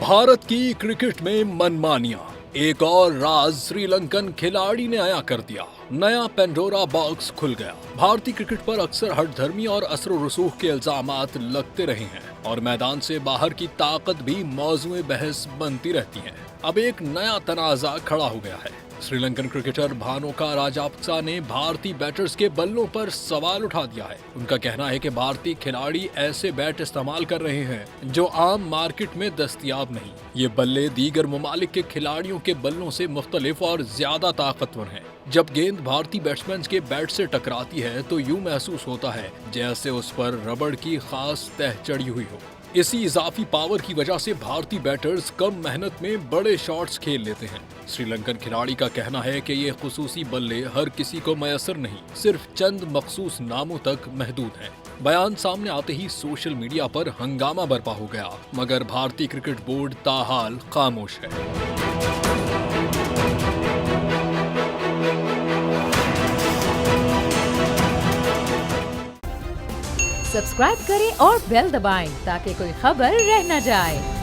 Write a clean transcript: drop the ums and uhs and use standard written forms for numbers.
भारत की क्रिकेट में मनमानियां, एक और राज श्रीलंकन खिलाड़ी ने आया कर दिया। नया पेंडोरा बॉक्स खुल गया। भारतीय क्रिकेट पर अक्सर हठधर्मी और असर रसूख के इल्जामात लगते रहे हैं और मैदान से बाहर की ताकत भी मौजूए बहस बनती रहती है। अब एक नया तनाजा खड़ा हो गया है। श्रीलंकन क्रिकेटर भानुका राजापक्सा ने भारतीय बैटर्स के बल्लों पर सवाल उठा दिया है। उनका कहना है कि भारतीय खिलाड़ी ऐसे बैट इस्तेमाल कर रहे हैं जो आम मार्केट में दस्तयाब नहीं। ये बल्ले दीगर ममालिक के खिलाड़ियों के बल्लों से मुख्तलिफ और ज्यादा ताकतवर हैं। जब गेंद भारतीय बैट्समैन के बैट से टकराती है तो यूं महसूस होता है जैसे उस पर रबड़ की खास तह चढ़ी हुई हो। इसी इजाफी पावर की वजह से भारतीय बैटर्स कम मेहनत में बड़े शॉट्स खेल लेते हैं। श्रीलंकन खिलाड़ी का कहना है कि ये खुसूसी बल्ले हर किसी को मयसर नहीं, सिर्फ चंद मखसूस नामों तक महदूद हैं। बयान सामने आते ही सोशल मीडिया पर हंगामा बरपा हो गया, मगर भारतीय क्रिकेट बोर्ड ताहाल खामोश है। सब्सक्राइब करें और बेल दबाएं ताकि कोई खबर रह न जाए।